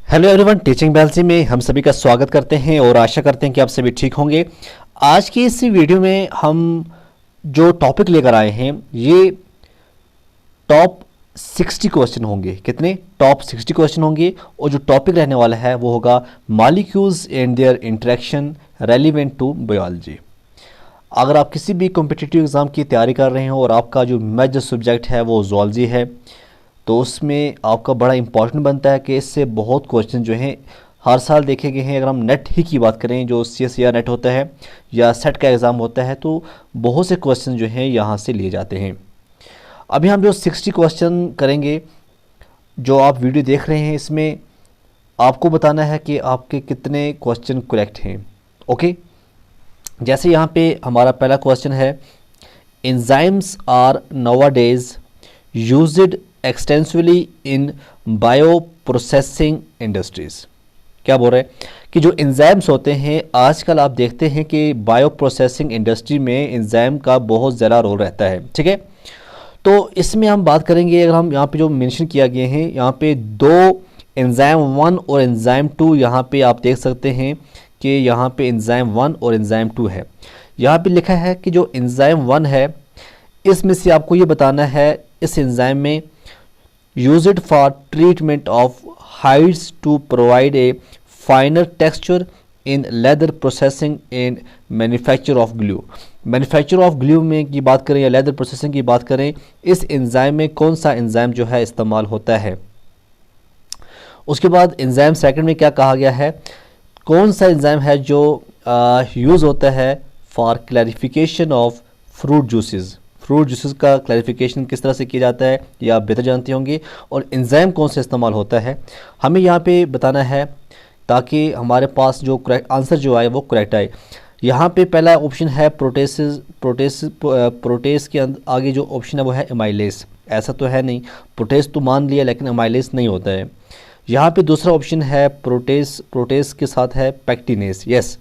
Hello everyone, teaching बेल्सी में हम सभी का स्वागत करते हैं और आशा करते हैं कि आप सभी ठीक होंगे। आज की इस वीडियो में हम जो टॉपिक लेकर आए हैं ये टॉप 60 क्वेश्चन होंगे। कितने? टॉप 60 क्वेश्चन होंगे। और जो टॉपिक रहने वाला है वो होगा molecules and their interaction relevant to biology. अगर आप किसी भी कॉम्पिटिटिव एग्ज़ाम की तैयारी कर रहे हो और आपका जो मेजर सब्जेक्ट है वो जूलॉजी है, तो उसमें आपका बड़ा इंपॉर्टेंट बनता है कि इससे बहुत क्वेश्चन जो हैं हर साल देखे गए हैं। अगर हम नेट ही की बात करें, जो CSER नेट होता है या सेट का एग्ज़ाम होता है, तो बहुत से क्वेश्चन जो हैं यहाँ से लिए जाते हैं। अभी हम जो 60 क्वेश्चन करेंगे, जो आप वीडियो देख रहे हैं, इसमें आपको बताना है कि आपके कितने क्वेश्चन करेक्ट हैं। ओके, जैसे यहाँ पे हमारा पहला क्वेश्चन है, enzymes are nowadays used extensively in bio processing industries. क्या बोल रहे हैं कि जो एंजाइम्स होते हैं आजकल आप देखते हैं कि बायो प्रोसेसिंग इंडस्ट्री में एंजाइम का बहुत ज़्यादा रोल रहता है। ठीक है, तो इसमें हम बात करेंगे। अगर हम यहाँ पे जो मेंशन किया गया है, यहाँ पे दो एंजाइम 1 और एंजाइम 2 यहाँ पे आप देख सकते हैं कि यहाँ पे एंजाइम 1 और एंजाइम 2 है। यहाँ पे लिखा है कि जो एंजाइम 1 है इसमें से आपको ये बताना है इस एंजाइम में used for treatment of hides to provide a finer texture in leather processing and manufacture of glue। manufacture of glue में की बात करें या leather processing की बात करें, इस एंजाइम में कौन सा एंजाइम जो है इस्तेमाल होता है। उसके बाद एंजाइम सेकंड में क्या कहा गया है, कौन सा एंजाइम है जो यूज़ होता है for clarification of fruit juices. Fruit juices का क्लैरिफिकेशन किस तरह से किया जाता है ये आप बेहतर जानते होंगे। और एंजाइम कौन सा इस्तेमाल होता है हमें यहाँ पे बताना है, ताकि हमारे पास जो करेक्ट आंसर जो आए वो करेक्ट आए। यहाँ पे पहला ऑप्शन है प्रोटेस के आगे जो ऑप्शन है वो है एमाइलेस। ऐसा तो है नहीं, प्रोटेस तो मान लिया लेकिन एमाइलेस नहीं होता है। यहाँ पे दूसरा ऑप्शन है प्रोटेस के साथ है पैक्टिनेस। यस,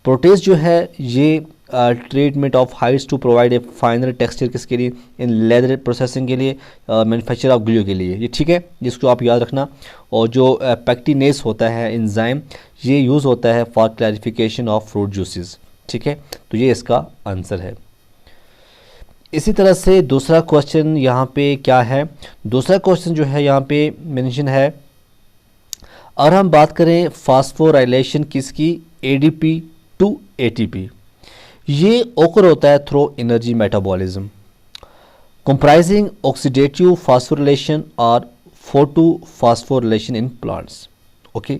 प्रोटेस जो है ये treatment of hides to provide a final texture किसके लिए, इन लेदर प्रोसेसिंग के लिए, मैन्युफैक्चर ऑफ ग्लू के लिए। ये ठीक है, जिसको आप याद रखना। और जो पैक्टिनेस होता है एंजाइम, ये यूज़ होता है for clarification of fruit juices. ठीक है, तो ये इसका आंसर है। इसी तरह से दूसरा क्वेश्चन यहाँ पे क्या है, दूसरा क्वेश्चन जो है यहाँ पे मेंशन है, अगर हम बात करें फास्फोराइलेशन किसकी, ADP टू ATP, ये ओकर होता है through energy metabolism comprising oxidative phosphorylation और photo phosphorylation in plants. Okay,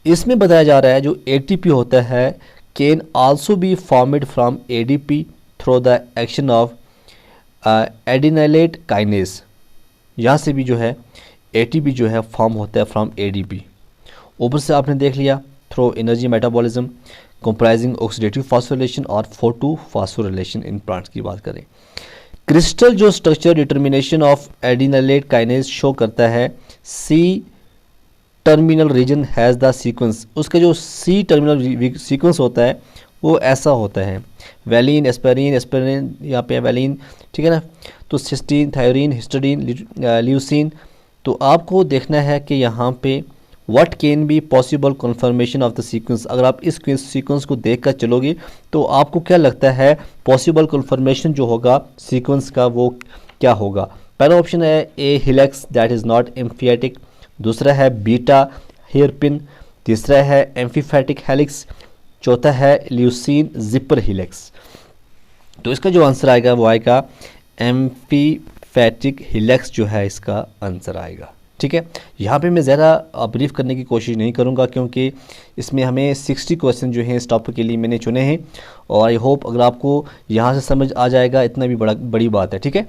इसमें बताया जा रहा है जो ATP होता है can also be formed from ADP through the action of adenylate kinase. यहाँ से भी जो है ATP जो है फॉर्म होता है फ्रॉम ADP। ऊपर से आपने देख लिया through energy metabolism comprising oxidative phosphorylation और फोटो फास्फोरिलेशन इन प्लांट्स की बात करें। क्रिस्टल जो structure determination of adenylate kinase show करता है, C terminal region has the sequence. उसका जो C टर्मिनल सीक्वेंस होता है वो ऐसा होता है, वैलिन एस्पिरिन यहाँ पे वैलिन, ठीक है ना। तो सिस्टीन, थायरीन, हिस्टडीन, ल्यूसिन। तो आपको देखना है कि यहाँ पे what can be possible confirmation of the sequence. अगर आप इस सीक्वेंस को देख कर चलोगे तो आपको क्या लगता है पॉसिबल कन्फर्मेशन जो होगा सीक्वेंस का वो क्या होगा। पहला ऑप्शन है ए हिलेक्स दैट इज़ नॉट एम्फियाटिक, दूसरा है बीटा हेयरपिन, तीसरा है एम्फीफैटिक हेलिक्स, चौथा है ल्यूसीन जिपर हिलेक्स। तो इसका जो आंसर आएगा वो आएगा एम्फीफैटिक हिलेक्स जो है इसका आंसर आएगा। ठीक है, यहाँ पे मैं ज़्यादा ब्रीफ करने की कोशिश नहीं करूँगा क्योंकि इसमें हमें 60 क्वेश्चन जो हैं इस टॉपिक के लिए मैंने चुने हैं। और आई होप अगर आपको यहाँ से समझ आ जाएगा इतना भी बड़ी बात है। ठीक है,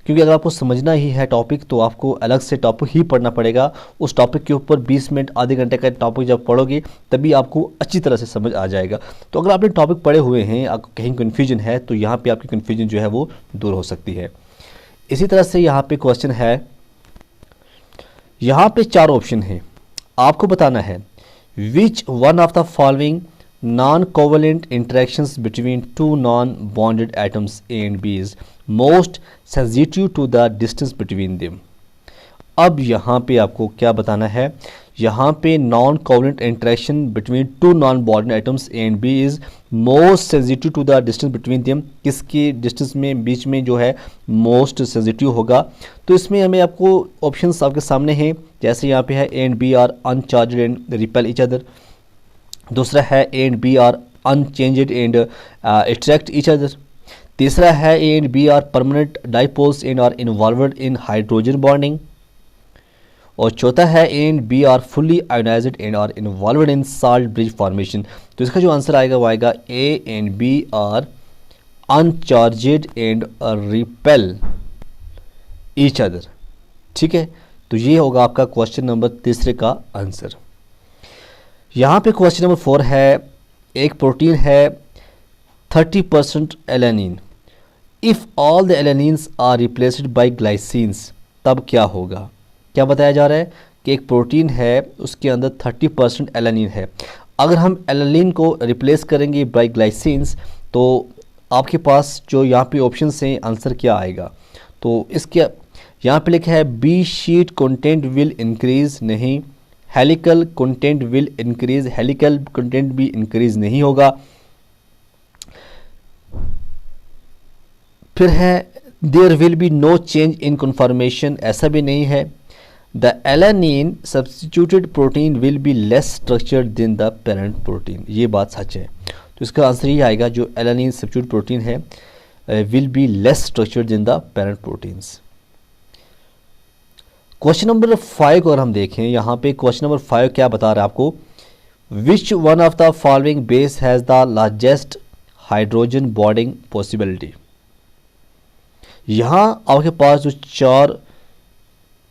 क्योंकि अगर आपको समझना ही है टॉपिक तो आपको अलग से टॉपिक ही पढ़ना पड़ेगा। उस टॉपिक के ऊपर 20 मिनट आधे घंटे का टॉपिक जब पढ़ोगे तभी आपको अच्छी तरह से समझ आ जाएगा। तो अगर आपने टॉपिक पढ़े हुए हैं, आपको कहीं कन्फ्यूजन है, तो यहाँ पर आपकी कन्फ्यूजन जो है वो दूर हो सकती है। इसी तरह से यहाँ पे क्वेश्चन है, यहाँ पे 4 ऑप्शन हैं, आपको बताना है which one of the following non covalent interactions between two non bonded atoms A and B is most sensitive to the distance between them. अब यहाँ पे आपको क्या बताना है, यहाँ पे non covalent interaction between two non bonded atoms A and B is most sensitive to the distance between them, किसके डिस्टेंस में बीच में जो है मोस्ट सेंसिटिव होगा। तो इसमें हमें आपको ऑप्शंस आपके सामने हैं, जैसे यहाँ पे है A and B are uncharged and repel each other, दूसरा है A and B are unchanged and attract each other, तीसरा है A and B are permanent dipoles and are involved in hydrogen bonding, और चौथा है A and B are fully ionized and are involved in salt bridge formation. तो इसका जो answer आएगा वो आएगा A and B are uncharged and repel each other. ठीक है, तो ये होगा आपका क्वेश्चन नंबर तीसरे का आंसर। यहाँ पे क्वेश्चन नंबर 4 है, एक प्रोटीन है 30% alanine, if all the alanines are replaced by glycines तब क्या होगा। क्या बताया जा रहा है कि एक प्रोटीन है उसके अंदर 30% एलेनिन है, अगर हम एलेनिन को रिप्लेस करेंगे बाय ग्लाइसिन्स तो आपके पास जो यहाँ पे ऑप्शन हैं आंसर क्या आएगा। तो इसके यहाँ पे लिखा है B sheet content will increase, नहीं, helical content will increase, helical content भी इंक्रीज नहीं होगा। फिर है there will be no change in conformation, ऐसा भी नहीं है। The alanine substituted protein will be less structured than the parent protein, ये बात सच है। तो इसका आंसर ये आएगा जो एलेनिन सब्स्टिट्यूट प्रोटीन है will be less structured than the parent proteins. Question number 5 को अगर हम देखें, यहाँ पे क्वेश्चन नंबर 5 क्या बता रहा है आपको, विच one of the following base has the largest hydrogen bonding possibility. यहाँ आपके पास जो 4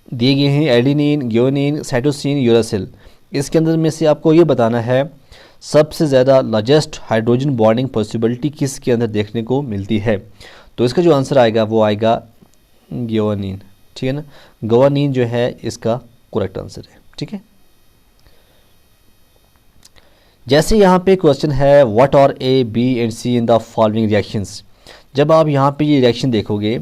दिए गए हैं, एडेनिन, ग्वानिन, साइटोसिन, यूरासिल, इसके अंदर में से आपको ये बताना है सबसे ज़्यादा लार्जेस्ट हाइड्रोजन बॉन्डिंग पॉसिबिलिटी किसके अंदर देखने को मिलती है। तो इसका जो आंसर आएगा वो आएगा ग्वानिन। ठीक है ना, ग्वानिन जो है इसका करेक्ट आंसर है। ठीक है, जैसे यहाँ पे क्वेश्चन है what are A B and C in the following reactions. जब आप यहाँ पे ये रिएक्शन देखोगे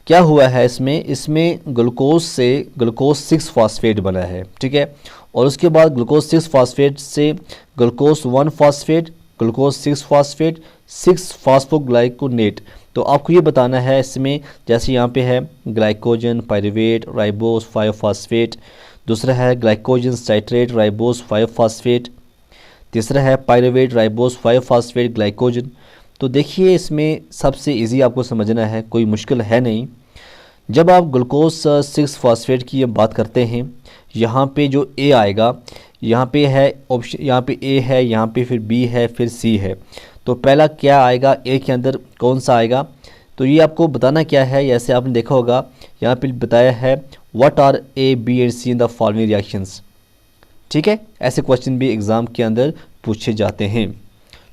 क्या हुआ है इसमें ग्लूकोज से ग्लूकोज 6 फॉस्फेट बना है। ठीक है, और उसके बाद ग्लूकोज 6 फॉस्फेट से ग्लूकोज 1 फॉस्फेट, ग्लूकोज 6 फॉस्फेट, 6 फॉस्फोग्लाइकोनेट। तो आपको ये बताना है इसमें, जैसे यहाँ पे है ग्लाइकोजन, पायरुवेट, राइबोस 5 फॉस्फेट, दूसरा है ग्लाइकोजन साइट्रेट, राइबोस 5 फॉस्फेट, तीसरा है पायरुवेट, राइबोस 5 फॉस्फेट, ग्लाइकोजन। तो देखिए इसमें सबसे इजी आपको समझना है, कोई मुश्किल है नहीं। जब आप ग्लूकोज 6 फॉस्फेट की बात करते हैं, यहाँ पे जो ए आएगा, यहाँ पे है ऑप्शन, यहाँ पे ए है, यहाँ पे फिर बी है, फिर सी है। तो पहला क्या आएगा, ए के अंदर कौन सा आएगा, तो ये आपको बताना क्या है। जैसे आपने देखा होगा यहाँ पे बताया है what are A B and C in the following reactions. ठीक है, ऐसे क्वेश्चन भी एग्ज़ाम के अंदर पूछे जाते हैं।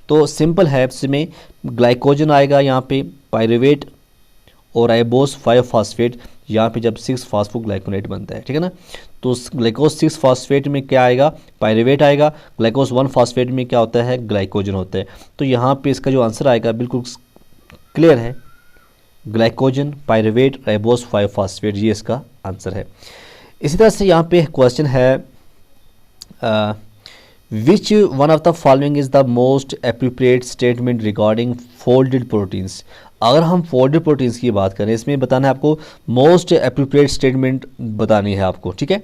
तो सिंपल है, इसमें ग्लाइकोजन आएगा, यहाँ पे पायरुवेट और राइबोस 5 फॉस्फेट, यहाँ पे जब 6 फॉस्फोग्लाइकोनेट बनता है। ठीक है ना, तो ग्लाइकोज 6 फॉस्फेट में क्या आएगा, पायरुवेट आएगा, ग्लाइकोज 1 फॉस्फेट में क्या होता है, ग्लाइकोजन होता है। तो यहाँ पे इसका जो आंसर आएगा बिल्कुल क्लियर है, ग्लाइकोजन, पायरुवेट, राइबोस 5 फॉस्फेट, ये इसका आंसर है। इसी तरह से यहाँ पे क्वेश्चन है Which one of the following is the most appropriate statement regarding folded proteins। अगर हम folded proteins की बात करें, इसमें बताना है आपको most appropriate statement बतानी है आपको। ठीक है,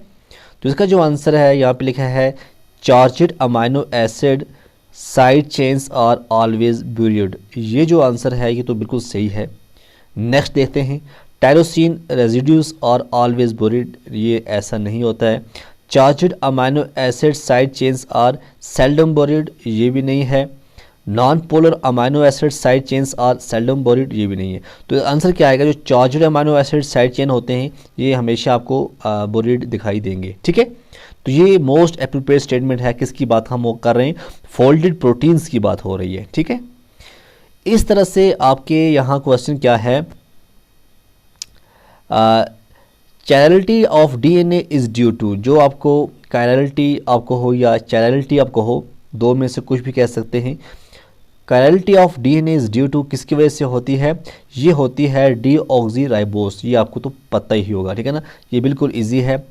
तो इसका जो आंसर है यहाँ पे लिखा है charged amino acid side chains are always buried। ये जो आंसर है ये तो बिल्कुल सही है। नेक्स्ट देखते हैं, tyrosine residues are always buried, ये ऐसा नहीं होता है। Charged amino acid side chains are seldom buried, ये भी नहीं है। Non polar amino acid side chains are seldom buried, ये भी नहीं है। तो आंसर क्या आएगा, जो charged amino acid side chain होते हैं ये हमेशा आपको बोरिड दिखाई देंगे। ठीक है, तो ये मोस्ट एप्रोप्रिएट स्टेटमेंट है, किसकी बात हम कर रहे हैं, फोल्डेड प्रोटीन्स की बात हो रही है। ठीक है, इस तरह से आपके यहाँ क्वेश्चन क्या है, chirality of DNA is due to, जो आपको कायरलिटी आपको हो या चैरलिटी आपको हो, दो में से कुछ भी कह सकते हैं। Chirality of DNA is due to किसकी वजह से होती है? ये होती है डीऑक्सीराइबोस। ये आपको तो पता ही होगा, ठीक है ना, ये बिल्कुल इजी है।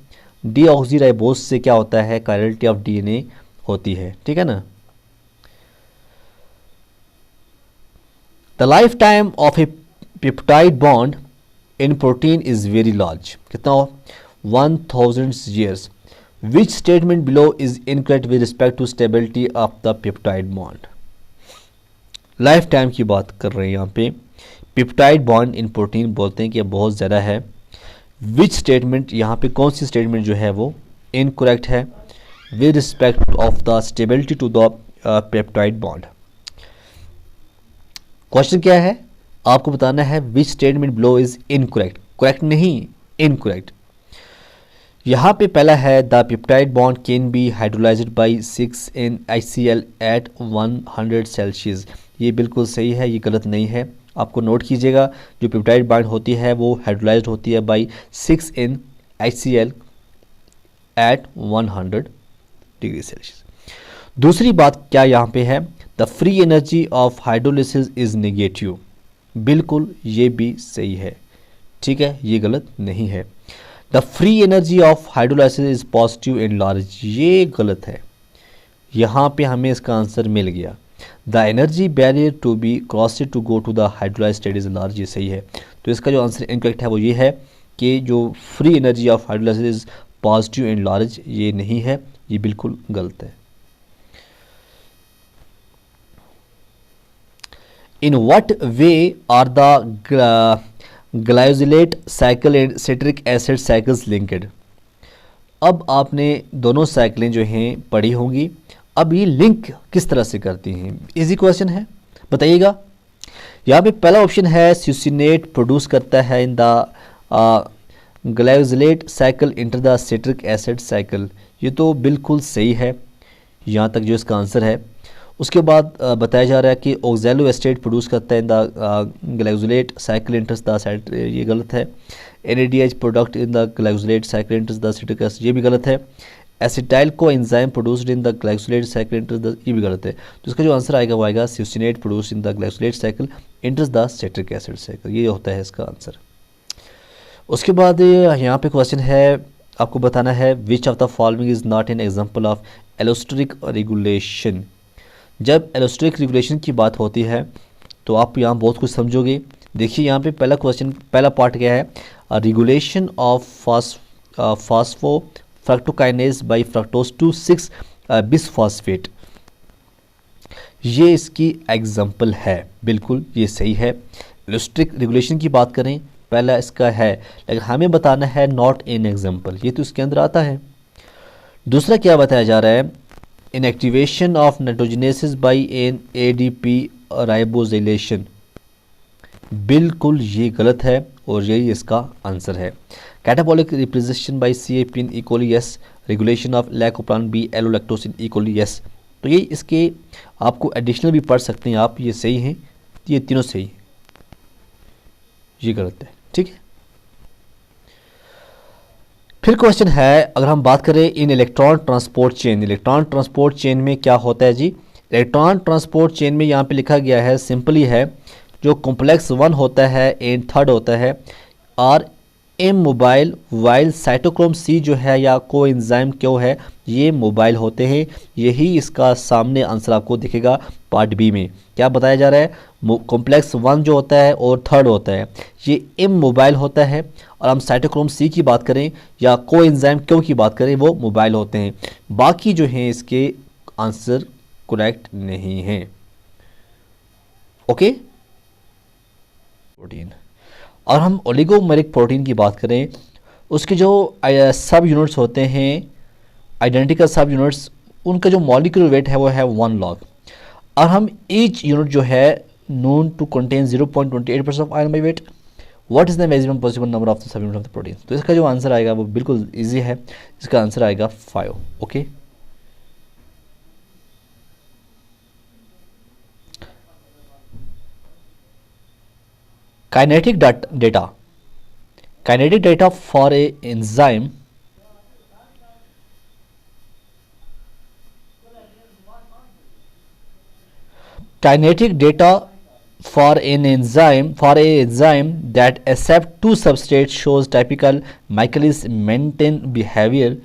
डीऑक्सीराइबोस से क्या होता है? कायरलिटी ऑफ डीएनए होती है, ठीक है ना। The life time of A peptide bond in protein is very large. कितना? 1000 years. Which statement below is incorrect with respect to stability of the peptide bond? Life time की बात कर रहे हैं यहाँ पे। पेप्टाइड बॉन्ड इन प्रोटीन बोलते हैं कि बहुत ज़्यादा है। विच स्टेटमेंट, यहाँ पे कौन सी स्टेटमेंट जो है वो इनकरेक्ट है with respect of the stability to the peptide bond? Question क्या है? आपको बताना है which statement below is incorrect. Correct नहीं, इनकरेक्ट। यहाँ पे पहला है the peptide bond can be hydrolyzed by 6NaCl at 100 Celsius. ये बिल्कुल सही है, ये गलत नहीं है। आपको नोट कीजिएगा, जो पेप्टाइड बॉन्ड होती है वो हाइड्रोलाइज्ड होती है bye 6NaCl at 100 degree Celsius. दूसरी बात क्या यहाँ पे है? The free energy of hydrolysis is negative. बिल्कुल ये भी सही है, ठीक है, ये गलत नहीं है। The free energy of hydrolysis is positive in large. ये गलत है। यहाँ पे हमें इसका आंसर मिल गया। The energy barrier to be crossed to go to the hydrolyze state is large. ये सही है। तो इसका जो आंसर इनकरेक्ट है वो ये है कि जो free energy of hydrolysis is positive in large, ये नहीं है, ये बिल्कुल गलत है। In what way are the glycolate cycle and citric acid cycles linked? अब आपने दोनों साइकिलें जो हैं पढ़ी होंगी। अब ये लिंक किस तरह से करती हैं? इजी क्वेश्चन है, बताइएगा। यहाँ पे पहला ऑप्शन है स्यूसिनेट प्रोड्यूस करता है इन the glycolate cycle enter the citric acid cycle. ये तो बिल्कुल सही है, यहाँ तक जो इसका आंसर है। उसके बाद बताया जा रहा है कि ऑक्सैलो एस्टेट प्रोड्यूस करता है इन the glycolate cycle enters the side. ये गलत है। NADH product in the glycolate cycle enters the citric acid. ये भी गलत है। Acetyl co enzyme produced in the glycolate cycle enters the, ये भी गलत है। तो इसका जो आंसर आएगा वो आएगा succinate produce in the glycolate cycle enters the citric acid cycle. ये होता है इसका आंसर। उसके बाद यहाँ पे क्वेश्चन है, आपको बताना है which of the following is not an example of allosteric regulation. जब एलोस्ट्रिक रेगुलेशन की बात होती है तो आप यहाँ बहुत कुछ समझोगे। देखिए यहाँ पे पहला क्वेश्चन, पहला पार्ट क्या है? Regulation of phosphofructokinase by fructose two 6 bisphosphate. ये इसकी एग्जाम्पल है, बिल्कुल ये सही है। एलोस्ट्रिक रेगुलेशन की बात करें, पहला इसका है, लेकिन हमें बताना है नॉट एन एग्जाम्पल। ये तो इसके अंदर आता है। दूसरा क्या बताया जा रहा है? Inactivation of nitrogenase by an ADP ribosylation. बिल्कुल ये गलत है और यही इसका आंसर है। Catabolic representation by CAP in E coli, yes. Regulation of lac operon B allolactose in E coli, yes. तो ये इसके आपको एडिशनल भी पढ़ सकते हैं आप, ये सही हैं, ये तीनों सही हैं, ये गलत है, ठीक है। फिर क्वेश्चन है, अगर हम बात करें in electron transport chain. Electron transport chain में क्या होता है जी? इलेक्ट्रॉन ट्रांसपोर्ट चेन में यहाँ पे लिखा गया है, सिंपली है, जो कॉम्प्लेक्स 1 होता है एंड थर्ड होता है are immobile, while cytochrome C जो है या कोएंजाइम क्यों है, ये मोबाइल होते हैं। यही इसका सामने आंसर आपको दिखेगा पार्ट बी में। क्या बताया जा रहा है? कॉम्प्लेक्स 1 जो होता है और थर्ड होता है, ये इमोबाइल होता है। और हम साइटोक्रोम C की बात करें या कोएंजाइम क्यों की बात करें, वो मोबाइल होते हैं। बाकी जो हैं इसके आंसर करेक्ट नहीं हैं। Okay, protein. और हम ओलिगोमेरिक प्रोटीन की बात करें, उसके जो सब यूनिट्स होते हैं, आइडेंटिकल सब यूनिट्स, उनका जो मॉलिक्यूलर वेट है वो है 1 log। और हम ईच यूनिट जो है known to contain 0.28% of iron by weight. What is the maximum possible number of the sub unit of the protein? तो इसका जो आंसर आएगा वो बिल्कुल ईजी है, इसका आंसर आएगा 5। Okay, kinetic data, kinetic data for a enzyme kinetic data for a enzyme that accept two substrates shows typical Michaelis Menten behavior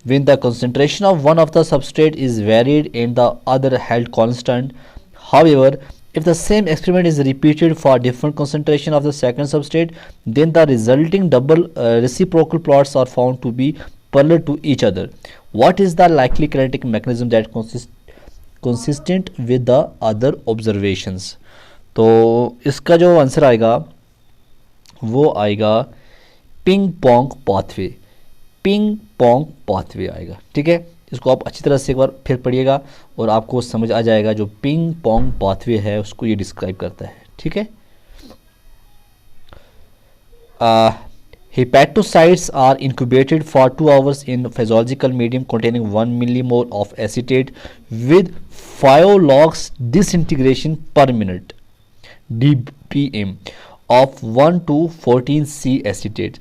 when the concentration of one of the substrate is varied and the other held constant. However, if the same experiment is repeated for different concentration of the second substrate, then the resulting double reciprocal plots are found to be parallel to each other. What is the likely kinetic mechanism that consistent with the other observations? तो इसका जो answer आएगा वो आएगा ping pong pathway, ping pong pathway आएगा। ठीक है, इसको आप अच्छी तरह से एक बार फिर पढ़िएगा और आपको समझ आ जाएगा जो पिंग पोंग पाथवे है उसको ये डिस्क्राइब करता है। ठीक है, hepatocytes are incubated for 2 hours in physiological medium containing 1 millimole of acetate with 5 logs disintegration per minute dpm of 1 to 14 C acetate.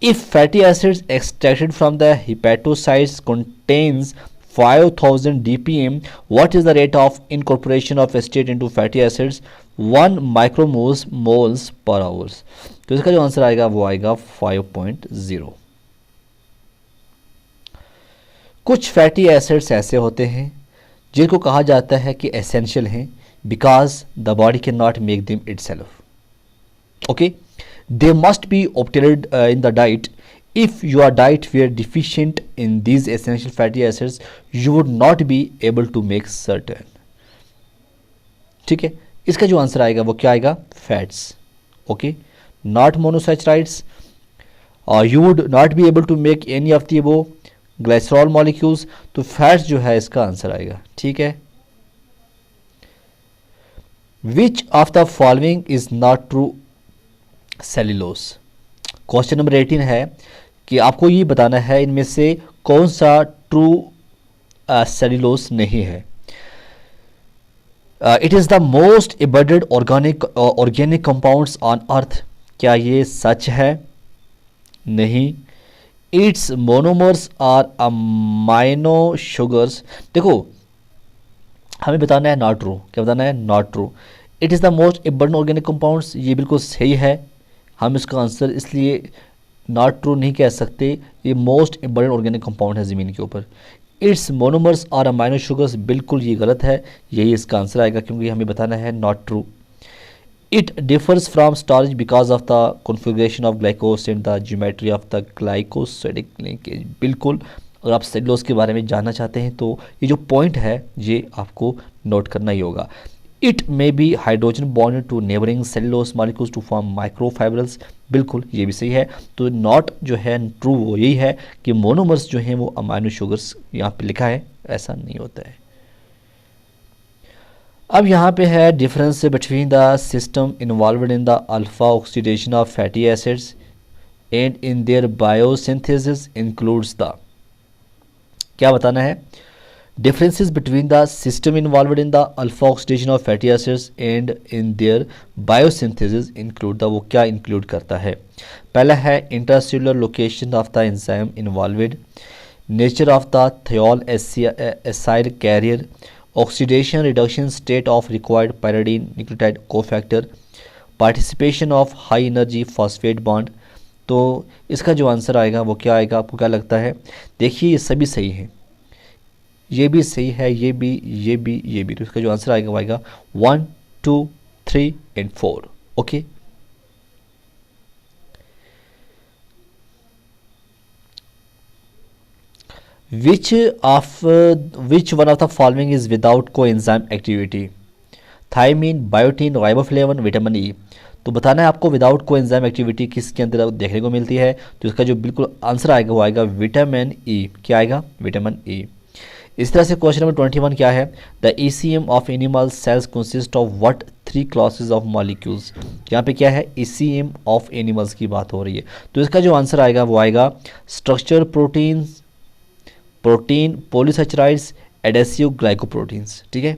If fatty acids extracted from the hepatocytes contains 5000 dpm, what is the rate of incorporation of acetate into fatty acids? 1 micromoles per hours. तो इसका जो answer आएगा वो आएगा 5.0। कुछ fatty acids ऐसे होते हैं जिनको कहा जाता है कि एसेंशियल हैं because the body can not make them itself. Okay, they must be obtained in the diet. If your diet were deficient in these essential fatty acids, you would not be able to make certain. ठीक है, इसका जो answer आएगा वो क्या आएगा? Fats. Okay, not monosaccharides. You would not be able to make any of the above glycerol molecules. तो fats जो है इसका आंसर आएगा। ठीक है, which of the following is not true cellulose? Question number 18 है कि आपको ये बताना है इनमें से कौन सा ट्रू सेल्यूलोस नहीं है। It is the most abundant organic compounds on earth. क्या ये सच है? नहीं। Its monomers are amino sugars. देखो हमें बताना है नॉट ट्रू। क्या बताना है? Not true. It is the most abundant organic compounds, ये बिल्कुल सही है। हम इसका आंसर इसलिए नॉट ट्रू नहीं कह सकते, ये मोस्ट एबंडेंट ऑर्गेनिक कंपाउंड है ज़मीन के ऊपर। इट्स मोनोमर्स और अमाइनो शुगर्स, बिल्कुल ये गलत है, यही इसका आंसर आएगा क्योंकि हमें बताना है not true. It differs from starch because of the configuration of ग्लाइकोस and the geometry of the glycosidic linkage. बिल्कुल, अगर आप सेलुलोज के बारे में जानना चाहते हैं तो ये जो पॉइंट है ये आपको नोट करना ही होगा। It may be hydrogen bonded to neighbouring cellulose molecules to form microfibrils. बिल्कुल ये भी सही है। तो नॉट जो है ट्रू वो यही है कि मोनोमर्स जो हैं वो अमाइनो शुगर्स यहाँ पे लिखा है, ऐसा नहीं होता है। अब यहाँ पे है difference between the system involved in the alpha oxidation of fatty acids and in their biosynthesis includes the. क्या बताना है? differences between the system involved in the alpha oxidation of fatty acids and in their biosynthesis include the। वो क्या include करता है? पहला है intracellular location of the enzyme involved, nature of the thiol acid carrier, oxidation reduction state of required pyridine nucleotide cofactor, participation of high energy phosphate bond। तो इसका जो answer आएगा वो क्या आएगा? आपको क्या लगता है? देखिए ये सभी सही हैं, ये भी सही है, ये भी, ये भी, ये भी। तो इसका जो आंसर आएगा वो आएगा 1, 2, 3 and 4। Okay, which one of the following is without coenzyme activity? Thiamine, biotin, riboflavin, vitamin E. तो बताना है आपको विदाउट कोएंजाइम एक्टिविटी किसके अंदर देखने को मिलती है। तो इसका जो बिल्कुल आंसर आएगा वो आएगा विटामिन ई। क्या आएगा? Vitamin E. इस तरह से क्वेश्चन नंबर 21 क्या है? The ECM of animal cells consist of what 3 classes of molecules. यहाँ पे क्या है? ईसीएम ऑफ एनिमल्स की बात हो रही है। तो इसका जो आंसर आएगा वो आएगा structure proteins, protein, polysaccharides, adhesive glycoproteins. ठीक है,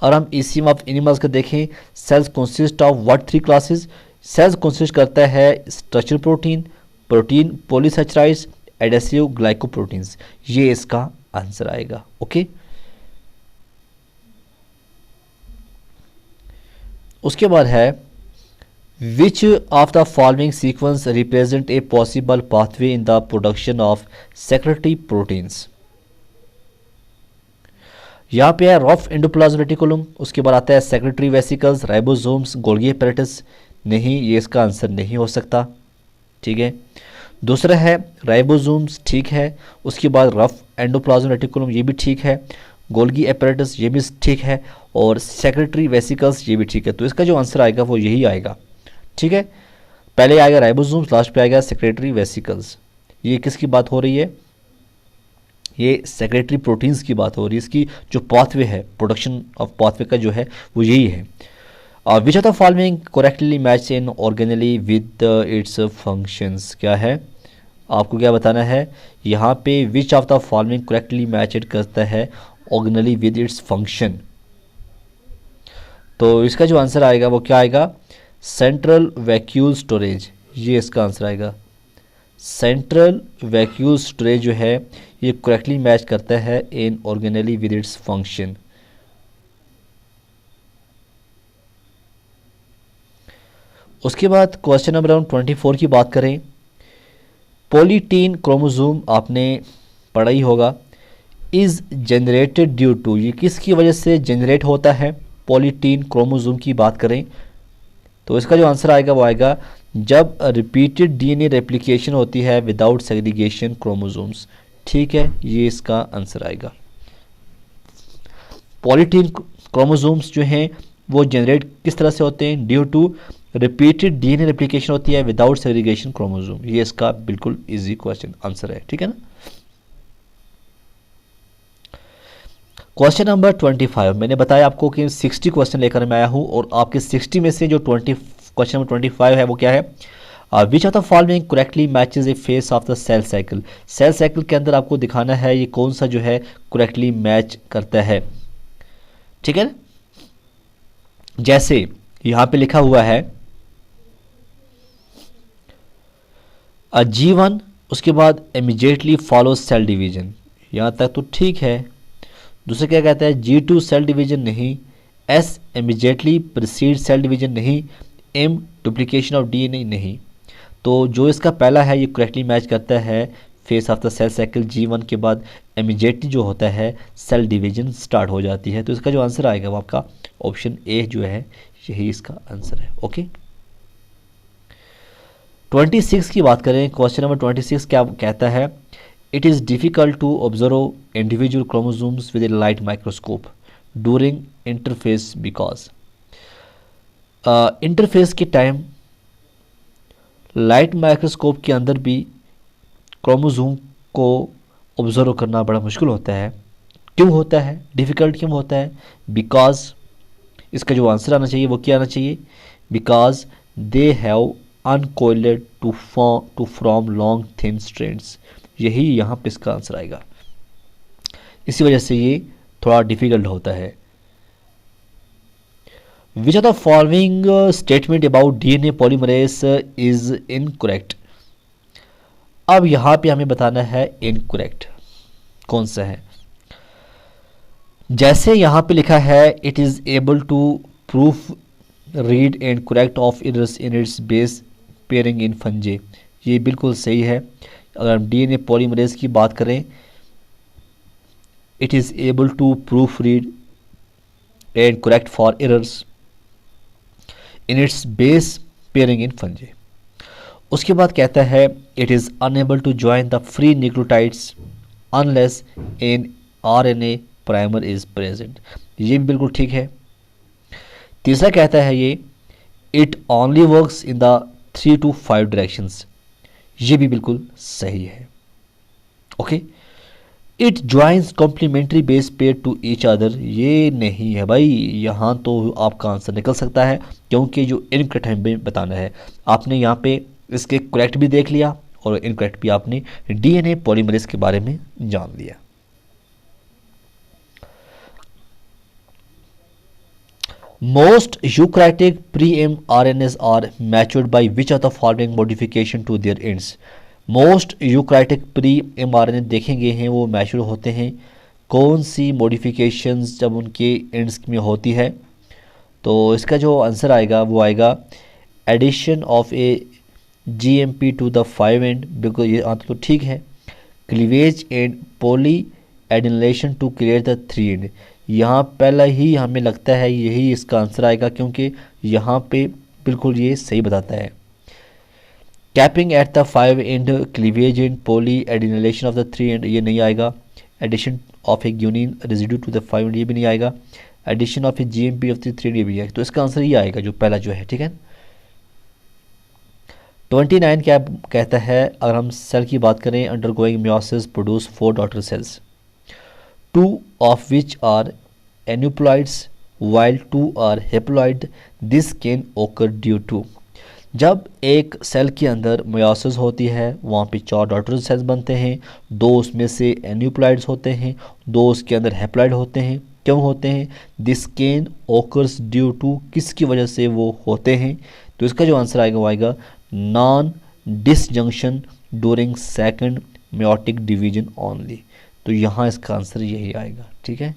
और हम ईसीएम ऑफ एनिमल्स का देखें, cells consist of what 3 classes. Cells consist करता है structure protein, protein, polysaccharides, adhesive glycoproteins. ये इसका आंसर आएगा। ओके, उसके बाद है which of the following sequence represent a possible pathway in the production of secretory proteins. यहाँ पे है रफ एंडोप्लाज्म रेटिकुलम, उसके बाद आता है secretary vesicles, ribosomes, Golgi apparatus. नहीं, ये इसका आंसर नहीं हो सकता। ठीक है, दूसरा है राइबोसोम्स, ठीक है। उसके बाद रफ एंडोप्लाज्म रेटिकुलम, ये भी ठीक है। गोल्गी एपैरेटस, ये भी ठीक है। और सेक्रेटरी वेसिकल्स, ये भी ठीक है। तो इसका जो आंसर आएगा वो यही आएगा। ठीक है, पहले आएगा राइबोसोम्स, लास्ट पे आएगा सेक्रेटरी वेसिकल्स। ये किसकी बात हो रही है? ये सेक्रेटरी प्रोटीन्स की बात हो रही है। इसकी जो पाथवे है, प्रोडक्शन ऑफ पाथवे का जो है वो यही है। Which of the following correctly match in organelle with its functions. क्या है, आपको क्या बताना है यहाँ पे? विच of the following correctly match it करता है ऑर्गेनली विद इट्स फंक्शन। तो इसका जो आंसर आएगा वो क्या आएगा? सेंट्रल वैक्यूल स्टोरेज, ये इसका आंसर आएगा। सेंट्रल वैक्यूल स्टोरेज जो है ये करेक्टली मैच करता है इन ऑर्गेनली विद इट्स फंक्शन। उसके बाद क्वेश्चन नंबर 24 की बात करें। पॉलीटीन क्रोमोसोम आपने पढ़ा ही होगा। इज जनरेटेड ड्यू टू, ये किसकी वजह से जनरेट होता है? पॉलीटीन क्रोमोसोम की बात करें तो इसका जो आंसर आएगा वो आएगा जब रिपीटेड डीएनए रेप्लिकेशन होती है विदाउट सेग्रीगेशन क्रोमोसोम्स। ठीक है, ये इसका आंसर आएगा। पॉलीटीन क्रोमोसोम्स जो हैं वो जनरेट किस तरह से होते हैं? Due to repeated DNA replication होती है विदाउट सेग्रीगेशन क्रोमोसोम। ये इसका बिल्कुल इजी क्वेश्चन आंसर है। ठीक है ना। क्वेश्चन नंबर 25, मैंने बताया आपको कि 60 क्वेश्चन लेकर मैं आया हूं और आपके 60 में से जो क्वेश्चन नंबर 25 है वो क्या है? Which of the following correctly matches a phase of the cell cycle. Cell cycle के अंदर आपको दिखाना है ये कौन सा जो है करेक्टली मैच करता है। ठीक है ना। जैसे यहां पे लिखा हुआ है G1, उसके बाद इमीडिएटली फॉलो सेल डिवीजन, यहां तक तो ठीक है। दूसरा क्या कहता है? G2 सेल डिवीजन नहीं, S immediately precede cell division नहीं, M डुप्लीकेशन ऑफ डीएनए नहीं। तो जो इसका पहला है ये करेक्टली मैच करता है phase of the cell cycle. G1 के बाद इमीडिएटली जो होता है सेल डिवीजन स्टार्ट हो जाती है। तो इसका जो आंसर आएगा वो आपका ऑप्शन ए जो है यही इसका आंसर है। ओके, 26 की बात करें। क्वेश्चन नंबर 26 क्या कहता है? It is difficult to observe individual chromosomes with a light microscope during interphase because. Interphase के टाइम लाइट माइक्रोस्कोप के अंदर भी क्रोमोसोम को ऑब्जर्व करना बड़ा मुश्किल होता है। क्यों होता है? डिफ़िकल्ट क्यों होता है? बिकॉज इसका जो आंसर आना चाहिए वो क्या आना चाहिए? Because they have uncoiled to from long thin strands. यही यहाँ पे इसका आंसर आएगा। इसी वजह से ये थोड़ा डिफिकल्ट होता है। Which are the following statement about DNA polymerase is incorrect. अब यहाँ पे हमें बताना है इनकरेक्ट कौन सा है। जैसे यहाँ पे लिखा है it is able to proof read and correct of errors in its base pairing in fungi, ये बिल्कुल सही है। अगर हम डीएनए पॉलीमरेज की बात करें, it is able to proof read and correct for errors in its base pairing in fungi. उसके बाद कहता है it is unable to join the free nucleotides unless an RNA primer is present, ये भी बिल्कुल ठीक है। तीसरा कहता है ये it only works in the 3 to 5 directions, ये भी बिल्कुल सही है। Okay, it joins complementary base pair to each other, ये नहीं है भाई। यहाँ तो आपका आंसर निकल सकता है क्योंकि जो इनकरेक्ट हमें बताना है, आपने यहाँ पे इसके करेक्ट भी देख लिया और इनकरेक्ट भी आपने डीएनए पॉलीमरेज के बारे में जान लिया। Most eukaryotic pre-mRNAs are matured by which of the following modification to their ends? Most eukaryotic pre-mRNA देखेंगे हैं वो मैच्योर होते हैं कौन सी मॉडिफिकेशंस जब उनके एंड्स में होती है? तो इसका जो आंसर आएगा वो आएगा addition of a GMP to the 5 end, बिल्कुल ये आंसर तो ठीक है। Cleavage and polyadenylation to create the 3 end, यहाँ पहला ही हमें लगता है यही इसका आंसर आएगा, क्योंकि यहाँ पे बिल्कुल ये सही बताता है। Capping at the 5 end cleavage and polyadenylation of the 3 end, ये नहीं आएगा। Addition of a guanine residue to the 5 end, ये भी नहीं आएगा। Addition of a GMP of the 3 end, ये भी है। तो इसका आंसर ये आएगा जो पहला जो है, ठीक है। 29 क्या कहता है, अगर हम सेल की बात करें, undergoing meiosis produce 4 daughter cells, 2 of which are aneuploids while 2 are haploid, this can occur due to। जब एक सेल के अंदर मियोसिस होती है वहाँ पे 4 डॉटर सेल्स बनते हैं, 2 उसमें से एन्यूप्लॉइड्स होते हैं, 2 उसके अंदर हैप्लॉइड होते हैं। क्यों होते हैं? This can occurs due to, किसकी वजह से वो होते हैं? तो इसका जो आंसर आएगा वो आएगा non disjunction during second meiotic division only. तो यहाँ इसका आंसर यही आएगा, ठीक है।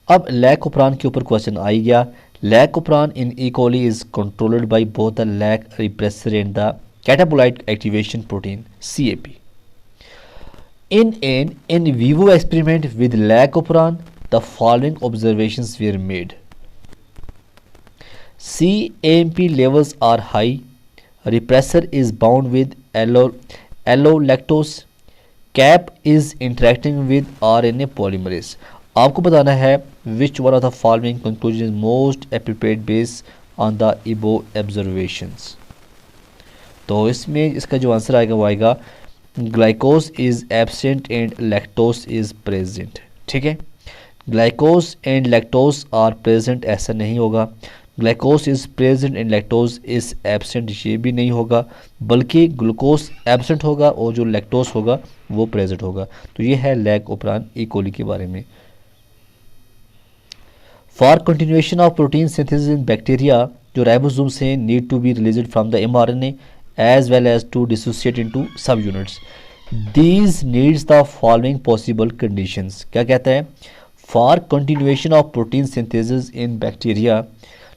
अब लैक ऑपरान के ऊपर क्वेश्चन आ गया। Lac operon in E coli is controlled by both the lac repressor and the catabolite activation protein CAP। In an in vivo experiment with lac-operon, the following observations were made. CAMP levels are high. Repressor is bound with allolactose. CAP is interacting with RNA polymerase. आपको बताना है which one of the following conclusion is most appropriate based on the above observations। तो इसमें इसका जो answer आएगा वो आएगा glucose is absent and lactose is present, ठीक है। Glucose and lactose are present, ऐसा नहीं होगा। Glucose is present and lactose is absent, ये भी नहीं होगा, बल्कि ग्लूकोज एब्सेंट होगा और जो लैक्टोज होगा वो प्रेजेंट होगा। तो ये है लैक ओपरान ई कोली के बारे में। For continuation of protein synthesis in bacteria, जो राइबोसोम्स हैं need to be released from the mRNA as well as to dissociate into subunits. These needs the following possible conditions। क्या कहता है? For continuation of protein synthesis in bacteria,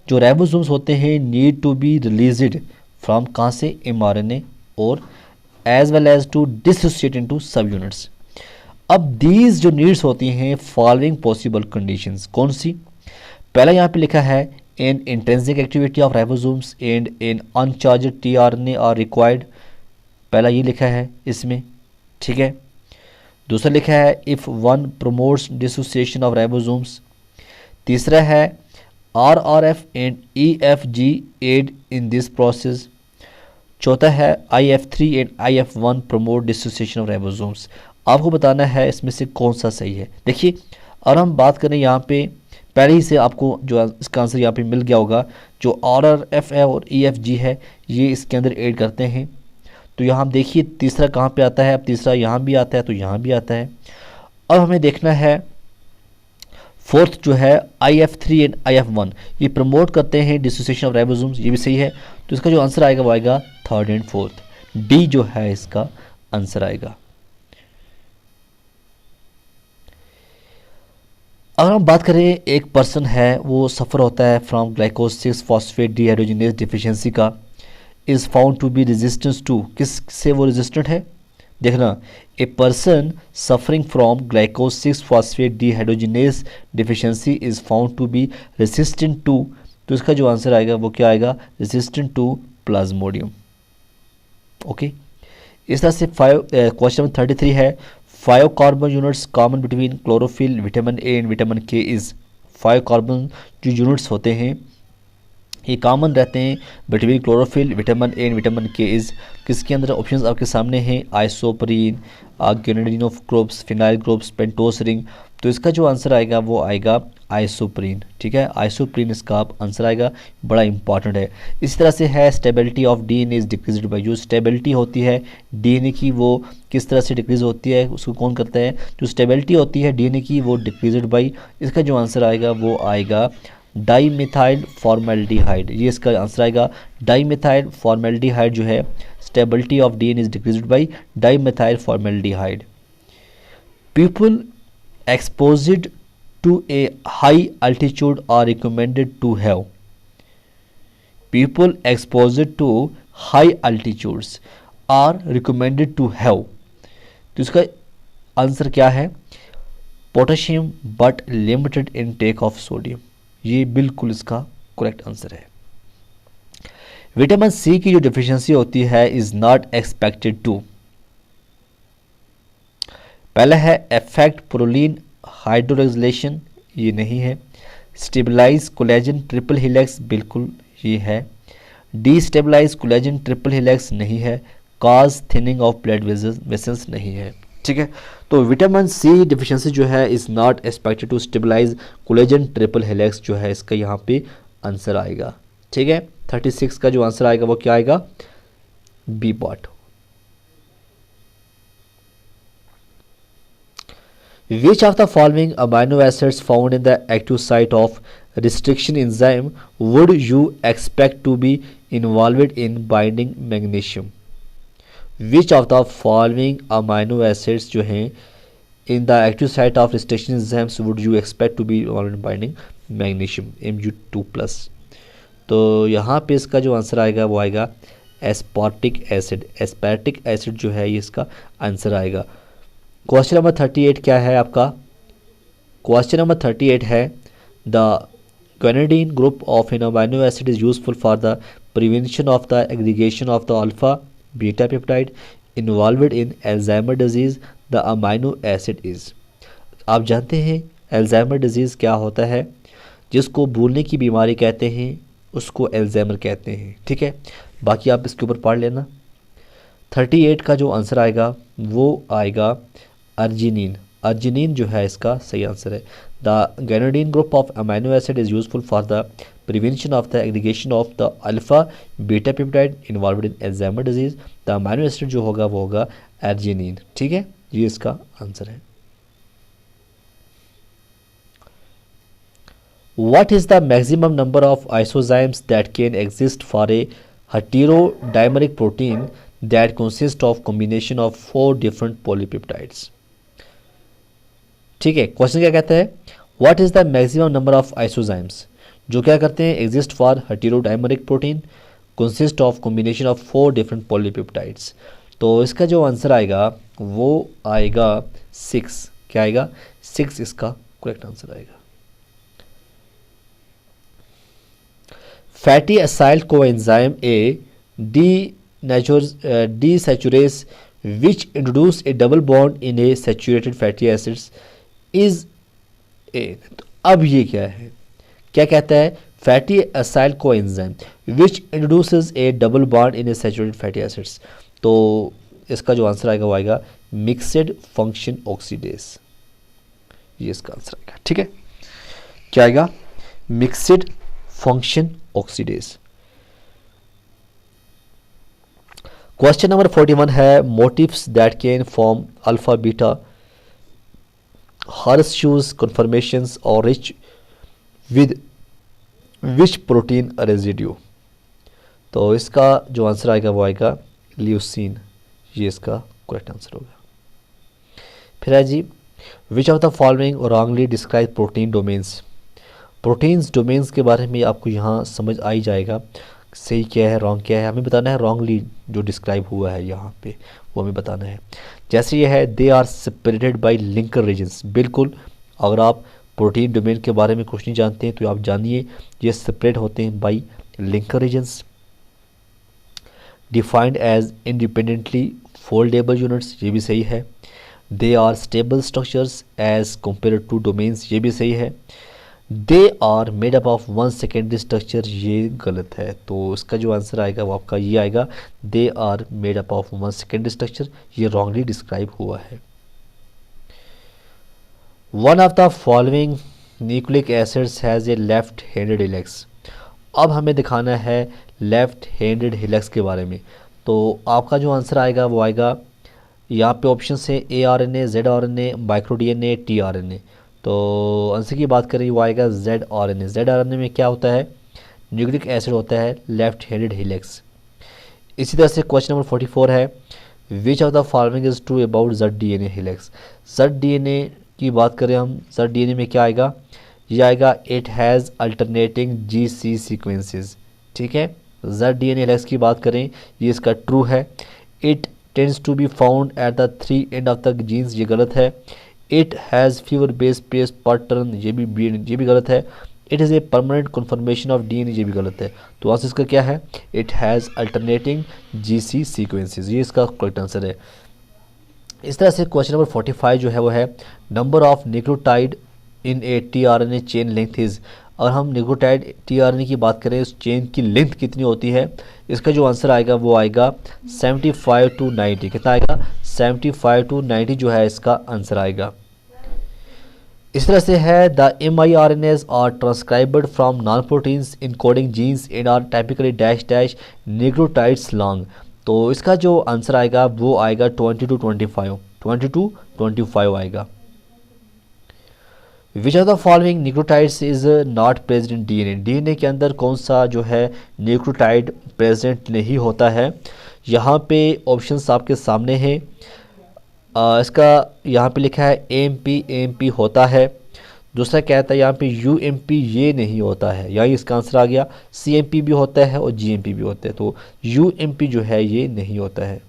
जो ribosomes होते हैं need to be released from कहाँ से? mRNA, और as well as to dissociate into subunits। अब these जो needs होती हैं following possible conditions, कौन सी? पहला यहाँ पे लिखा है in intrinsic activity of ribosomes and in uncharged tRNA are required। पहला ये लिखा है इसमें, ठीक है। दूसरा लिखा है if one promotes dissociation of ribosomes। तीसरा है RRF and EFG aid in this process। चौथा है IF3 and IF1 promote dissociation of ribosomes। आपको बताना है इसमें से कौन सा सही है। देखिए, और हम बात करें यहाँ पे, पहले ही से आपको जो इसका आंसर यहाँ पे मिल गया होगा, जो RRF है और EFG है ये इसके अंदर ऐड करते हैं। तो यहाँ हम देखिए तीसरा कहाँ पे आता है, अब तीसरा यहाँ भी आता है तो यहाँ भी आता है। अब हमें देखना है फोर्थ जो है IF3 एंड IF1, ये प्रमोट करते हैं डिसोसिएशन ऑफ राइबोसोम्स, ये भी सही है। तो इसका जो आंसर आएगा वो आएगा थर्ड एंड फोर्थ, डी जो है इसका आंसर आएगा। अगर हम बात करें, एक पर्सन है वो सफ़र होता है from glucose 6 phosphate dehydrogenase deficiency का, is found to be resistance to, किस से वो रेजिस्टेंट है? देखना, a person suffering from glucose 6 phosphate dehydrogenase deficiency is found to be resistant to, तो इसका जो आंसर आएगा वो क्या आएगा? Resistant to Plasmodium. ओके, इस तरह से क्वेश्चन नंबर 33 है, 5 carbon units common between chlorophyll, vitamin A and vitamin के इज़। 5 कार्बन जो यूनिट्स होते हैं ये कॉमन रहते हैं between chlorophyll, vitamin A and vitamin के इज़। किसके अंदर? ऑप्शंस आपके सामने हैं, आइसोपरीन, ग्रेनेडिनोग्रुप्स, फिनाइल ग्रुप्स, पेंटोस रिंग। तो इसका जो आंसर आएगा वो आएगा आइसोपरीन, ठीक है। आइसोपरीन इसका आंसर आएगा, बड़ा इंपॉर्टेंट है। इस तरह से है stability of DNA is decreased bye, जो स्टेबिलिटी होती है डीएनए की वो किस तरह से डिक्रीज होती है, उसको कौन करता है? जो स्टेबिलिटी होती है डीएनए की वो डिक्रीज्ड बाय, इसका जो आंसर आएगा वो आएगा डाईमिथाइल फॉर्मेल्डिहाइड, ये इसका आंसर आएगा। डाईमिथाइल फॉर्मेल्डिहाइड जो है stability of DNA is decreased bye dimethyl formaldehyde. People exposed to a high altitude are recommended to have. People exposed to high altitudes are recommended to have. तो इसका answer क्या है? Potassium but limited intake of sodium. ये बिल्कुल इसका correct answer है। Vitamin C की जो डिफिशियंसी होती है इज नॉट एक्सपेक्टेड टू, पहला है इफेक्ट प्रोलीन हाइड्रोलाइजेशन, ये नहीं है। स्टेबलाइज कोलेजन ट्रिपल हिलेक्स, बिल्कुल ये है। डीस्टेबलाइज कोलेजन ट्रिपल हिलेक्स नहीं है। काज थिनिंग ऑफ ब्लड वेसल्स नहीं है। ठीक है, तो विटामिन सी डिफिशियंसी जो है is not expected to stabilise collagen triple helix जो है इसका यहाँ पे आंसर आएगा। ठीक है, 36 का जो आंसर आएगा वो क्या आएगा? B part. Which of the following amino acids found in the active site of restriction enzyme would you expect to be involved in binding magnesium? Which of the following amino acids जो हैं in the active site of restriction enzymes would you expect to be involved in binding magnesium Mu2+? तो यहाँ पे इसका जो answer आएगा वो आएगा एस्पार्टिक एसिड। एस्पार्टिक एसिड जो है ये इसका आंसर आएगा। क्वेश्चन नंबर 38 क्या है आपका? क्वेश्चन नंबर 38 है the guanidine group of an amino acid is useful for the prevention of the aggregation of the alpha beta peptide involved in Alzheimer disease. The amino acid is, आप जानते हैं Alzheimer disease क्या होता है? जिसको भूलने की बीमारी कहते हैं उसको अल्जाइमर कहते हैं। ठीक है, बाकी आप इसके ऊपर पढ़ लेना। 38 का जो आंसर आएगा वो आएगा अर्जिनिन। अर्जिनिन जो है इसका सही आंसर है। The guanidine group of amino acid is useful for the prevention of the aggregation of the alpha beta peptide involved in Alzheimer disease. The amino acid जो होगा वो होगा अर्जिनिन। ठीक है, ये इसका आंसर है। What is the maximum number of isozymes that can exist for a heterodimeric protein that consists of combination of 4 different polypeptides? ठीक है, क्वेश्चन क्या कहता है? What is the maximum number of isozymes जो क्या करते हैं? exist for heterodimeric protein consist of combination of 4 different polypeptides। तो इसका जो आंसर आएगा वो आएगा 6। क्या आएगा? 6 इसका करेक्ट आंसर आएगा। Fatty acyl coenzyme A desaturase which introduce a double bond in a saturated fatty acids is a। तो अब ये क्या है? क्या कहता है? Fatty acyl coenzyme which introduces a double bond in a saturated fatty acids। तो इसका जो आंसर आएगा वो आएगा मिक्सड फंक्शन ऑक्सीडेज। ये इसका आंसर आएगा। ठीक है, क्या आएगा? Mixed function oxidase. Question number 41 है motifs that can form alpha beta horseshoes conformations or rich with which protein residue। तो इसका जो आंसर आएगा वो आएगा ल्यूसीन। ये इसका करेक्ट आंसर होगा। फिर है जी which of the following wrongly describe protein domains. Proteins domains के बारे में आपको यहाँ समझ आ ही जाएगा सही क्या है रॉन्ग क्या है। हमें बताना है रॉन्गली जो डिस्क्राइब हुआ है यहाँ पे वो हमें बताना है। जैसे ये है they are separated by linker regions. बिल्कुल, अगर आप प्रोटीन डोमेन के बारे में कुछ नहीं जानते हैं तो आप जानिए ये सेपरेट होते हैं by linker regions. Defined as independently foldable units, ये भी सही है। They are stable structures as compare to domains, ये भी सही है। They are made up of 1 secondary structure, ये गलत है। तो इसका जो आंसर आएगा वो आपका ये आएगा they are made up of 1 secondary structure, ये रॉन्गली डिस्क्राइब हुआ है। One of the following nucleic acids has a left handed helix. अब हमें दिखाना है लेफ्ट हैंडेड हिलेक्स के बारे में। तो आपका जो आंसर आएगा वो आएगा यहाँ पे ऑप्शन है ARNA, ZRNA, micro DNA, tRNA। तो आंसर की बात करें वो आएगा ZRNA। ZRNA में क्या होता है? न्यूक्लिक एसिड होता है लेफ्ट हैंडेड हिलेक्स। इसी तरह से क्वेश्चन नंबर 44 है which of the following is true about ZDNA हिलेक्स। ZDNA की बात करें हम, सर डीएनए में क्या आएगा, ये आएगा it has alternating GC sequences. ठीक है, जर डीएनए एलेक्स की बात करें, ये इसका ट्रू है। It tends to be found at the 3 end of the genes, ये गलत है। It has fewer base pace pattern, ये भी गलत है। It is a permanent conformation of DNA, ये भी गलत है। तो आंसर इसका क्या है, it has alternating GC sequences, ये इसका करेक्ट आंसर है। इस तरह से क्वेश्चन नंबर 45 जो है वो है number of nucleotide in A tRNA chain length is. और हम न्यूक्लियोटाइड टीआरएनए की बात करें, उस चेन की लेंथ कितनी होती है, इसका जो आंसर आएगा वो आएगा 75 to 90। कितना आएगा, 75 to 90 जो है इसका आंसर आएगा। इस तरह से है the mRNAs are transcribed from non proteins encoding genes and are typically dash dash nucleotides long. तो इसका जो आंसर आएगा वो आएगा 20 to 25 आएगा। विच of the following nucleotides is not present in DNA, DNA के अंदर कौन सा जो है न्यूक्लियोटाइड प्रेजेंट नहीं होता है। यहाँ पे ऑप्शंस आपके सामने हैं। इसका यहाँ पे लिखा है एएमपी होता है। दूसरा कहता है यहाँ पे यूएमपी ये नहीं होता है, यही इसका आंसर आ गया। सीएमपी भी होता है और जीएमपी भी होता है, तो यूएमपी जो है ये नहीं होता है।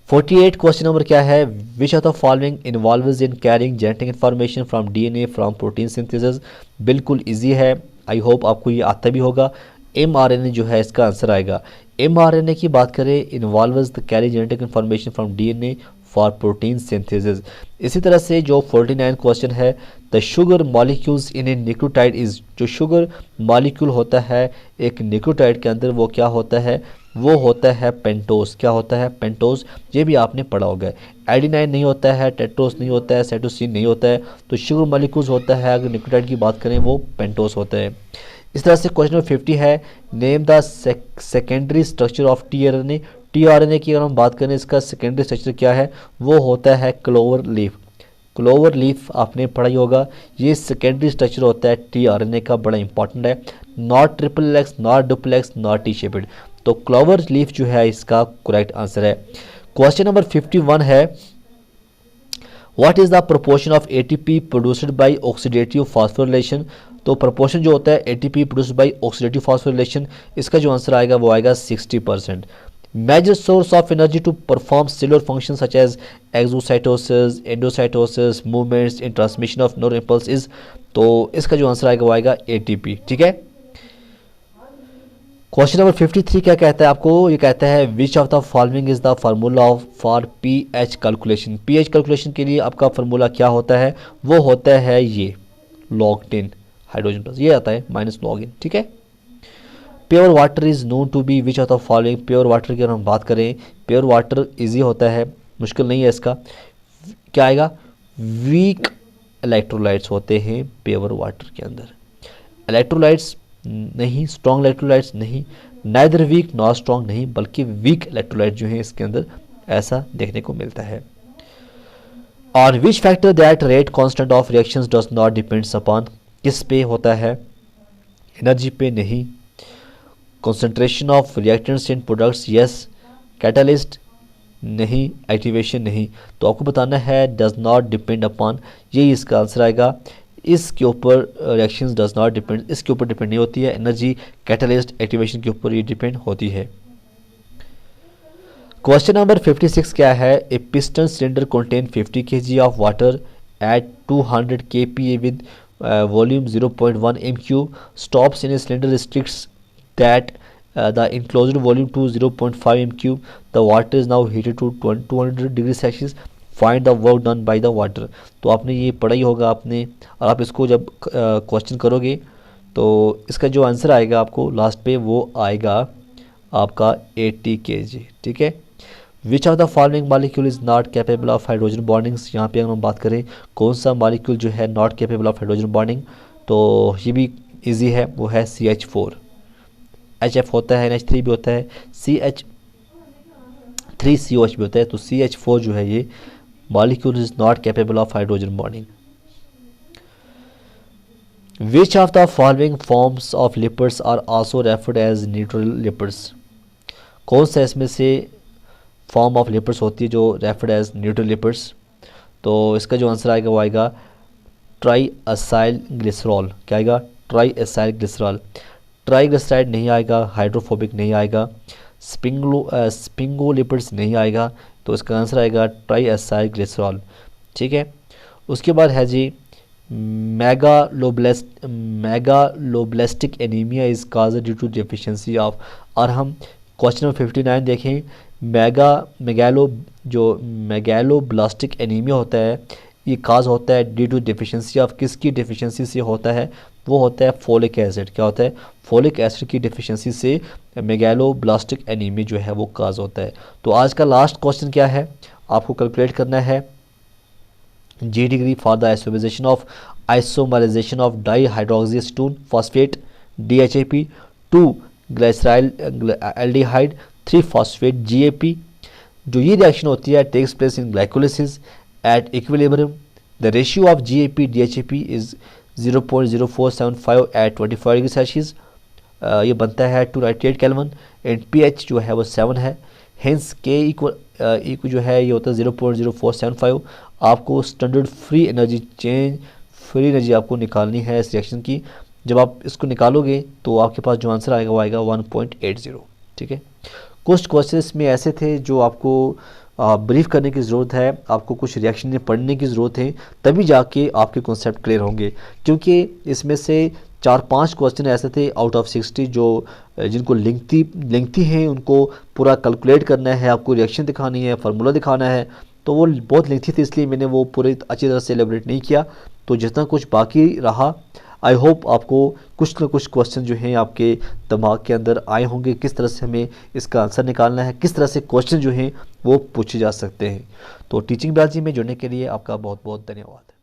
48 क्वेश्चन नंबर क्या है, which of the following involves in carrying genetic information from DNA from protein synthesis. बिल्कुल इजी है, आई होप आपको ये आता भी होगा। mRNA जो है इसका आंसर आएगा। mRNA की बात करें, involves the carry genetic information from DNA for protein synthesis. इसी तरह से जो 49 क्वेश्चन है, the sugar molecules in A nucleotide is, जो शुगर मॉलिक्यूल होता है एक न्यूक्लियोटाइड के अंदर वो क्या होता है, वो होता है पेंटोस। क्या होता है, पेंटोस। ये भी आपने पढ़ा होगा। एडिनाइन नहीं होता है, टेट्रोस नहीं होता है, साइटोसिन नहीं होता है, तो शुगर मॉलिक्यूल्स होता है अगर न्यूक्लियोटाइड की बात करें वो पेंटोस होता है। इस तरह से क्वेश्चन नंबर 50 है, name the secondary structure of tRNA. TRNA की अगर हम बात करें, इसका सेकेंडरी स्ट्रक्चर क्या है, वो होता है क्लोवर लीफ। क्लोवर लीफ आपने पढ़ा ही होगा, ये सेकेंडरी स्ट्रक्चर होता है टीआरएनए का, बड़ा इंपॉर्टेंट है। Not triple helix, not duplex, not T shaped, तो क्लोवर लीफ जो है इसका करेक्ट आंसर है। क्वेश्चन नंबर 51 है, what is the proportion of ATP produced by oxidative phosphorylation. तो प्रोपोर्शन जो होता है ATP produced by oxidative phosphorylation, इसका जो आंसर आएगा वो आएगा 60%। Major source of energy to perform cellular function such as exocytosis, endocytosis, movements in transmission of neural impulse is, तो इसका जो आंसर आएगा वो आएगा एटीपी। ठीक है। क्वेश्चन नंबर 53 क्या कहता है आपको, ये कहता है which of the following is the formula of for pH calculation. PH calculation के लिए आपका फार्मूला क्या होता है, वो होता है ये log 10 हाइड्रोजन प्लस, ये आता है माइनस log n। ठीक है। Pure water is known to be which of the following. Pure water की अगर हम बात करें, प्योर वाटर इजी होता है, मुश्किल नहीं है इसका। क्या आएगा, वीक इलेक्ट्रोलाइट्स होते हैं प्योर वाटर के अंदर। इलेक्ट्रोलाइट्स नहीं, स्ट्रॉन्ग इलेक्ट्रोलाइट्स नहीं, नाइदर वीक नॉट स्ट्रॉन्ग नहीं, बल्कि वीक इलेक्ट्रोलाइट जो है इसके अंदर ऐसा देखने को मिलता है। और which factor that rate constant of reactions does not depends upon, किस पे होता है, एनर्जी पे नहीं, concentration of reactants in products yes, catalyst नहीं, एक्टिवेशन नहीं। तो आपको बताना है डज नॉट डिपेंड अपॉन, यही इसका आंसर आएगा। इसके ऊपर रिएक्शंस डज नॉट डिपेंड, इसके ऊपर डिपेंड नहीं होती है, एनर्जी, कैटलिस्ट, एक्टिवेशन के ऊपर ये डिपेंड होती है। क्वेश्चन नंबर 56 क्या है, ए piston cylinder contain 50 kg of water at 200 kPa with volume 0.1 m3, stops in a cylinder restricts that the enclosed volume to 0.5 m3, the water is now heated to 200 degree Celsius, find the work done by the water. तो आपने ये पढ़ा ही होगा आपने, और आप इसको जब क्वेश्चन करोगे तो इसका जो आंसर आएगा आपको लास्ट पे वो आएगा आपका 80 kg। ठीक है। Which of the following molecule is not capable of hydrogen bondings. यहाँ पे अगर हम बात करें कौन सा मॉलिक्यूल जो है not capable of hydrogen bonding, तो ये भी ईजी है, वो है CH4। HF होता है, NH3 भी होता है, CH3COH भी होता है, तो CH4 जो है ये molecule is not capable of hydrogen bonding. Which of the following forms of lipids are also referred as neutral lipids. कौन सा इसमें से फॉर्म ऑफ लिपिड्स होती है जो रेफर्ड एज न्यूट्रल लिपिड्स, तो इसका जो आंसर आएगा वो आएगा ट्राई असाइल ग्लिसरॉल। क्या आएगा? Try acyl glycerol. ट्राईग्लिसराइड नहीं आएगा, हाइड्रोफोबिक नहीं आएगा, स्पिंगोलिपिड्स नहीं आएगा, तो इसका आंसर आएगा ट्राई असाइल ग्लिसरॉल। ठीक है। उसके बाद है जी megaloblastic anaemia is caused due to deficiency of. और हम क्वेश्चन नंबर 59 देखें, मेगालोब्लास्टिक एनीमिया होता है, ये काज होता है ड्यू टू डेफिशिएंसी ऑफ, किसकी डेफिशिएंसी से होता है? वो होता है फोलिक एसिड। क्या होता है? फोलिक एसिड की डेफिशिएंसी से मेगालोब्लास्टिक एनीमिया जो है वो काज होता है। तो आज का लास्ट क्वेश्चन क्या है? आपको कैलकुलेट करना है G degree for the isomerization of dihydroxyacetone phosphate DHAP, 2 glyceryl aldehyde, 3 phosphate GAP। जो ये रिएक्शन होती है takes place in glycolysis at equilibrium. The ratio of GAP DHAP इज 0.0475 एट 25 डिग्री सेल्सियस। ये बनता है 298 केल्विन एंड pH जो है वो 7 है। हेंस K इक्वल जो है ये होता है 0.0475। आपको स्टैंडर्ड फ्री एनर्जी आपको निकालनी है इस रिएक्शन की। जब आप इसको निकालोगे तो आपके पास जो आंसर आएगा वो आएगा 1.80। ठीक है। कुछ क्वेश्चंस में ऐसे थे जो आपको ब्रीफ करने की ज़रूरत है, आपको कुछ रिएक्शन पढ़ने की ज़रूरत है, तभी जाके आपके कॉन्सेप्ट क्लियर होंगे। क्योंकि इसमें से 4-5 क्वेश्चन ऐसे थे आउट ऑफ 60 जो जिनको लिंक्थी हैं, उनको पूरा कैलकुलेट करना है, आपको रिएक्शन दिखानी है, फार्मूला दिखाना है, तो वो बहुत लिंक्थी थी, इसलिए मैंने वो पूरी अच्छी तरह से एलेबोरेट नहीं किया। तो जितना कुछ बाकी रहा, आई होप आपको कुछ ना कुछ क्वेश्चन जो हैं आपके दिमाग के अंदर आए होंगे, किस तरह से हमें इसका आंसर निकालना है, किस तरह से क्वेश्चन जो हैं वो पूछे जा सकते हैं। तो टीचिंग बायोलॉजी में जुड़ने के लिए आपका बहुत बहुत धन्यवाद।